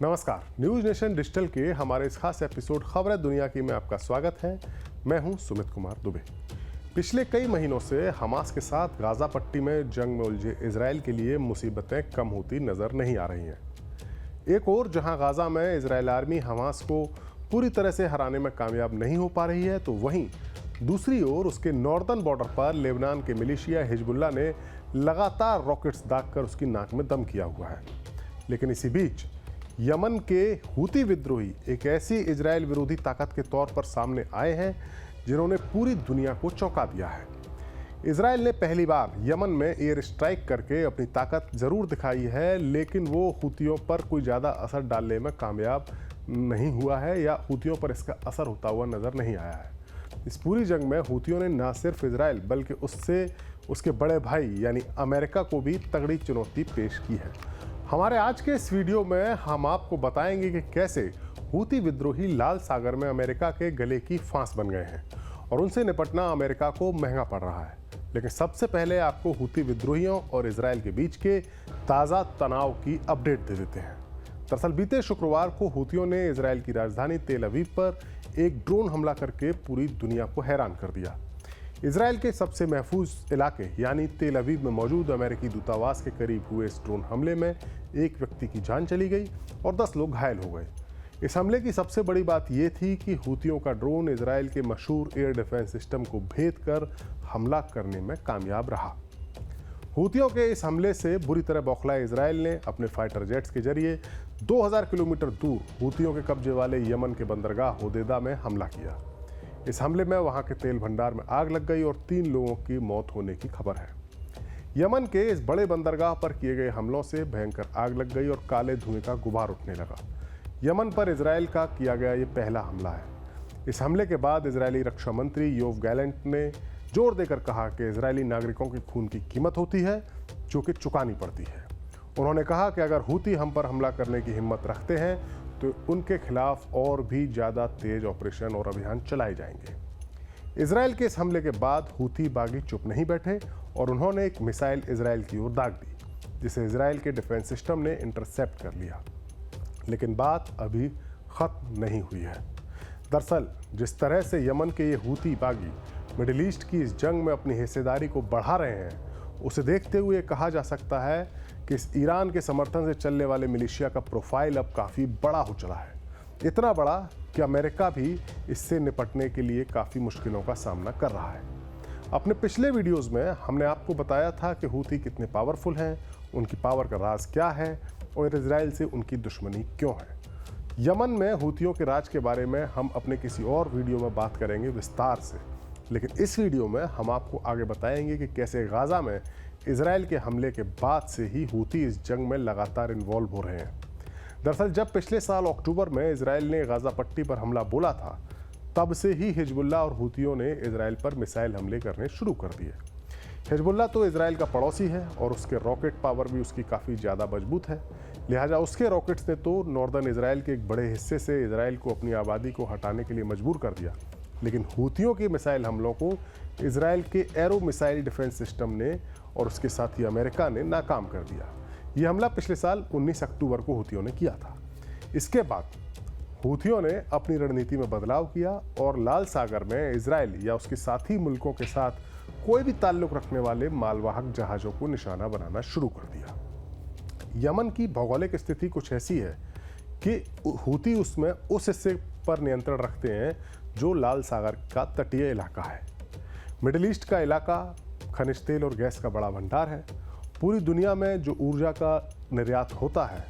नमस्कार, news nation digital के हमारे इस खास एपिसोड खबरें दुनिया की में आपका स्वागत है। मैं हूं सुमित कुमार दुबे। पिछले कई महीनों से हमास के साथ गाजा पट्टी में जंग में उलझे इजराइल के लिए मुसीबतें कम होती नजर नहीं आ रही हैं। एक और जहां गाजा में इजराइल आर्मी हमास को पूरी तरह से हराने में कामयाब नहीं हो पा रही है, तो वहीं दूसरी ओर उसके नॉर्दर्न बॉर्डर पर लेबनान के मिलिशिया हिजबुल्लाह ने लगातार रॉकेट्स दागकर उसकी नाक में दम किया हुआ है। लेकिन इसी बीच यमन के हूती विद्रोही एक ऐसी इजराइल विरोधी ताकत के तौर पर सामने आए हैं जिन्होंने पूरी दुनिया को चौंका दिया है। इजराइल ने पहली बार यमन में एयर स्ट्राइक करके अपनी ताकत जरूर दिखाई है, लेकिन वो हूतियों पर कोई ज़्यादा असर डालने में कामयाब नहीं हुआ है या हूतियों पर इसका असर होता हुआ नज़र नहीं आया है। इस पूरी जंग में हूतियों ने न सिर्फ इजराइल बल्कि उसके बड़े भाई यानी अमेरिका को भी तगड़ी चुनौती पेश की है। हमारे आज के इस वीडियो में हम आपको बताएंगे कि कैसे हूती विद्रोही लाल सागर में अमेरिका के गले की फांस बन गए हैं और उनसे निपटना अमेरिका को महंगा पड़ रहा है। लेकिन सबसे पहले आपको हूती विद्रोहियों और इजराइल के बीच के ताज़ा तनाव की अपडेट दे देते हैं। दरअसल बीते शुक्रवार को हूतियों ने इजराइल की राजधानी तेल अवीव पर एक ड्रोन हमला करके पूरी दुनिया को हैरान कर दिया। इजराइल के सबसे महफूज इलाके यानी तेल अवीव में मौजूद अमेरिकी दूतावास के करीब हुए इस ड्रोन हमले में एक व्यक्ति की जान चली गई और 10 लोग घायल हो गए। इस हमले की सबसे बड़ी बात यह थी कि हूतियों का ड्रोन इजराइल के मशहूर एयर डिफेंस सिस्टम को भेद कर हमला करने में कामयाब रहा। हूतियों के इस हमले से बुरी तरह बौखलाए इजराइल ने अपने फाइटर जेट्स के जरिए 2000 किलोमीटर दूर हूतियों के कब्जे वाले यमन के बंदरगाह होदेदा में हमला किया। इस हमले में वहां के तेल भंडार में आग लग गई और 3 लोगों की मौत होने की खबर है। यमन के इस बड़े बंदरगाह पर किए गए हमलों से भयंकर आग लग गई और काले धुएं का गुबार उठने लगा। यमन पर इजराइल का किया गया ये पहला हमला है। इस हमले के बाद इजरायली रक्षा मंत्री योव गैलेंट ने जोर देकर कहा कि इजरायली नागरिकों की खून की कीमत होती है जो कि चुकानी पड़ती है। उन्होंने कहा कि अगर हूती हम पर हमला करने की हिम्मत रखते हैं तो उनके खिलाफ और भी ज़्यादा तेज ऑपरेशन और अभियान चलाए जाएंगे। इजराइल के इस हमले के बाद हूती बागी चुप नहीं बैठे और उन्होंने एक मिसाइल इजराइल की ओर दाग दी, जिसे इजराइल के डिफेंस सिस्टम ने इंटरसेप्ट कर लिया। लेकिन बात अभी ख़त्म नहीं हुई है। दरअसल जिस तरह से यमन के ये हूती बागी मिडिल ईस्ट की इस जंग में अपनी हिस्सेदारी को बढ़ा रहे हैं, उसे देखते हुए कहा जा सकता है कि इस ईरान के समर्थन से चलने वाले मिलिशिया का प्रोफाइल अब काफ़ी बड़ा हो चला है। इतना बड़ा कि अमेरिका भी इससे निपटने के लिए काफ़ी मुश्किलों का सामना कर रहा है। अपने पिछले वीडियोस में हमने आपको बताया था कि हूती कितने पावरफुल हैं, उनकी पावर का राज क्या है और इजराइल से उनकी दुश्मनी क्यों है। यमन में हूतियों के राज के बारे में हम अपने किसी और वीडियो में बात करेंगे विस्तार से, लेकिन इस वीडियो में हम आपको आगे बताएंगे कि कैसे गाजा में इजराइल के हमले के बाद से ही हूती इस जंग में लगातार इन्वॉल्व हो रहे हैं। दरअसल जब पिछले साल अक्टूबर में इजराइल ने गाजा पट्टी पर हमला बोला था, तब से ही हिजबुल्लाह और हूतियों ने इजराइल पर मिसाइल हमले करने शुरू कर दिए। हिजबुल्लाह तो इजराइल का पड़ोसी है और उसके रॉकेट पावर भी उसकी काफ़ी ज़्यादा मजबूत है, लिहाजा उसके रॉकेट्स ने तो नॉर्दर्न इजराइल के एक बड़े हिस्से से इजराइल को अपनी आबादी को हटाने के लिए मजबूर कर दिया। लेकिन हूतियों के मिसाइल हमलों को इजराइल के एरो मिसाइल डिफेंस सिस्टम ने और उसके साथ ही अमेरिका ने नाकाम कर दिया। यह हमला पिछले साल 19 अक्टूबर को हूतियों ने किया था। इसके बाद हूतियों ने अपनी रणनीति में बदलाव किया और लाल सागर में इजराइल या उसके साथी मुल्कों के साथ कोई भी ताल्लुक रखने वाले मालवाहक जहाज़ों को निशाना बनाना शुरू कर दिया। यमन की भौगोलिक स्थिति कुछ ऐसी है कि हूती उसमें उस हिस्से पर नियंत्रण रखते हैं जो लाल सागर का तटीय इलाका है। मिडिल ईस्ट का इलाका खनिज तेल और गैस का बड़ा भंडार है। पूरी दुनिया में जो ऊर्जा का निर्यात होता है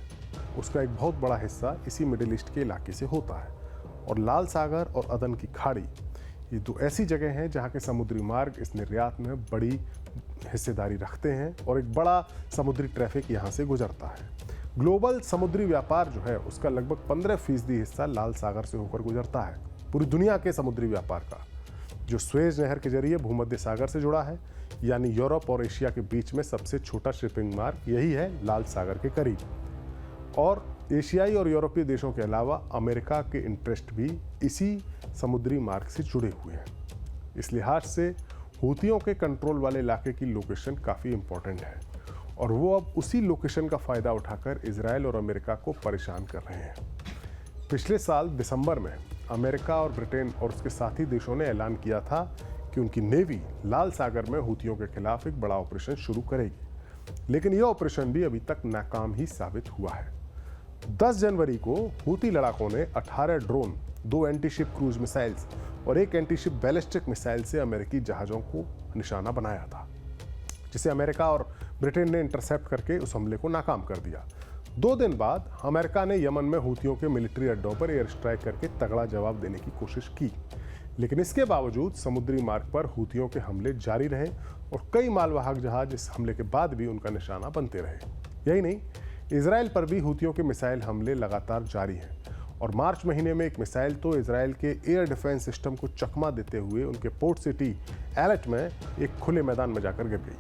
उसका एक बहुत बड़ा हिस्सा इसी मिडिल ईस्ट के इलाके से होता है। और लाल सागर और अदन की खाड़ी ये दो ऐसी जगह हैं जहाँ के समुद्री मार्ग इस निर्यात में बड़ी हिस्सेदारी रखते हैं और एक बड़ा समुद्री ट्रैफिक यहाँ से गुजरता है। ग्लोबल समुद्री व्यापार जो है उसका लगभग 15% हिस्सा लाल सागर से होकर गुजरता है। पूरी दुनिया के समुद्री व्यापार का जो स्वेज नहर के जरिए भूमध्य सागर से जुड़ा है, यानी यूरोप और एशिया के बीच में सबसे छोटा शिपिंग मार्ग यही है लाल सागर के करीब। और एशियाई और यूरोपीय देशों के अलावा अमेरिका के इंटरेस्ट भी इसी समुद्री मार्ग से जुड़े हुए हैं। इस लिहाज से हूतियों के कंट्रोल वाले इलाके की लोकेशन काफ़ी इंपॉर्टेंट है। और वो अब उसी लोकेशन का फ़ायदा उठाकर इजराइल और अमेरिका को परेशान कर रहे हैं। पिछले साल दिसंबर में अमेरिका और ब्रिटेन और उसके साथी देशों ने ऐलान किया था कि उनकी नेवी लाल सागर में हूथियों के खिलाफ एक बड़ा ऑपरेशन शुरू करेगी, लेकिन यह ऑपरेशन भी अभी तक नाकाम ही साबित हुआ है। 10 जनवरी को हूती लड़ाकों ने 18 ड्रोन, 2 एंटी-शिप क्रूज मिसाइल्स और 1 एंटी-शिप बैलिस्टिक मिसाइल से अमेरिकी जहाज़ों को निशाना बनाया था, जिसे अमेरिका और ब्रिटेन ने इंटरसेप्ट करके उस हमले को नाकाम कर दिया। 2 दिन बाद अमेरिका ने यमन में हूथियों के मिलिट्री अड्डों पर एयर स्ट्राइक करके तगड़ा जवाब देने की कोशिश की, लेकिन इसके बावजूद समुद्री मार्ग पर हूथियों के हमले जारी रहे और कई मालवाहक जहाज इस हमले के बाद भी उनका निशाना बनते रहे। यही नहीं, इजराइल पर भी हूथियों के मिसाइल हमले लगातार जारी हैं और मार्च महीने में एक मिसाइल तो इजराइल के एयर डिफेंस सिस्टम को चकमा देते हुए उनके पोर्ट सिटी एलेट में एक खुले मैदान में जाकर गिर गई।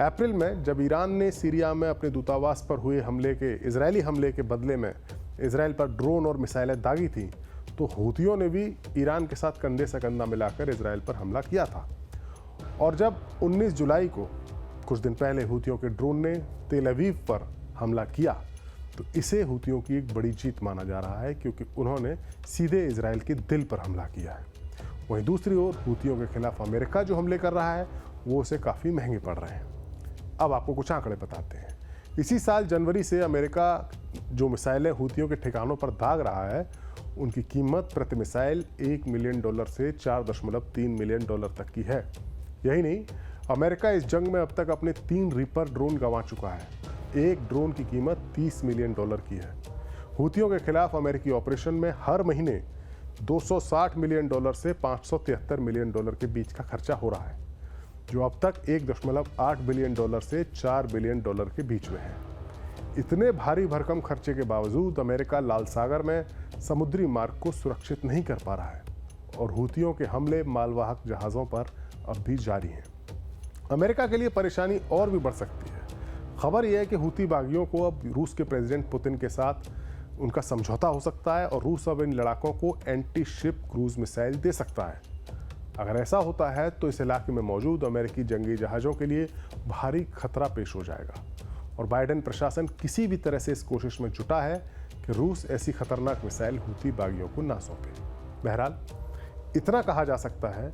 अप्रैल में जब ईरान ने सीरिया में अपने दूतावास पर हुए इजरायली हमले के बदले में इजराइल पर ड्रोन और मिसाइलें दागी थी, तो हूथियों ने भी ईरान के साथ कंधे से कंधा मिलाकर इजराइल पर हमला किया था। और जब 19 जुलाई को कुछ दिन पहले हूथियों के ड्रोन ने तेल अवीव पर हमला किया, तो इसे हूथियों की एक बड़ी जीत माना जा रहा है, क्योंकि उन्होंने सीधे इजराइल के दिल पर हमला किया है। वहीं दूसरी ओर हूथियों के खिलाफ अमेरिका जो हमले कर रहा है वो उसे काफ़ी महंगे पड़ रहे हैं। अब आपको कुछ आंकड़े बताते हैं। इसी साल जनवरी से अमेरिका जो मिसाइलें हूथियों के ठिकानों पर दाग रहा है, उनकी कीमत प्रति मिसाइल $1 मिलियन से $4.3 मिलियन तक की है। यही नहीं, अमेरिका इस जंग में अब तक अपने 3 रीपर ड्रोन गंवा चुका है। एक ड्रोन की कीमत $30 मिलियन की है। हूथियों के खिलाफ अमेरिकी ऑपरेशन में हर महीने $260 मिलियन से $573 मिलियन के बीच का खर्चा हो रहा है, जो अब तक $1.8 बिलियन से $4 बिलियन के बीच में है। इतने भारी भरकम खर्चे के बावजूद अमेरिका लाल सागर में समुद्री मार्ग को सुरक्षित नहीं कर पा रहा है और हूथियों के हमले मालवाहक जहाज़ों पर अब भी जारी हैं। अमेरिका के लिए परेशानी और भी बढ़ सकती है। खबर यह है कि हूती बागियों को अब रूस के प्रेसिडेंट पुतिन के साथ उनका समझौता हो सकता है और रूस अब इन लड़ाकों को एंटी शिप क्रूज मिसाइल दे सकता है। अगर ऐसा होता है तो इस इलाके में मौजूद अमेरिकी जंगी जहाज़ों के लिए भारी खतरा पेश हो जाएगा और बाइडेन प्रशासन किसी भी तरह से इस कोशिश में जुटा है कि रूस ऐसी खतरनाक मिसाइल हूती बागियों को ना सौंपे। बहरहाल, इतना कहा जा सकता है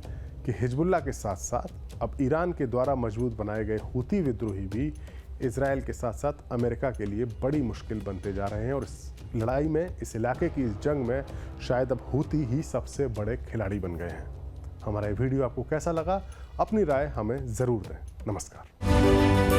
कि हिजबुल्लाह के साथ साथ अब ईरान के द्वारा मजबूत बनाए गए हूती विद्रोही भी इजराइल के साथ साथ अमेरिका के लिए बड़ी मुश्किल बनते जा रहे हैं और इस लड़ाई में, इस इलाके की इस जंग में शायद अब हूती ही सबसे बड़े खिलाड़ी बन गए हैं। हमारा ये वीडियो आपको कैसा लगा? अपनी राय हमें ज़रूर दें। नमस्कार।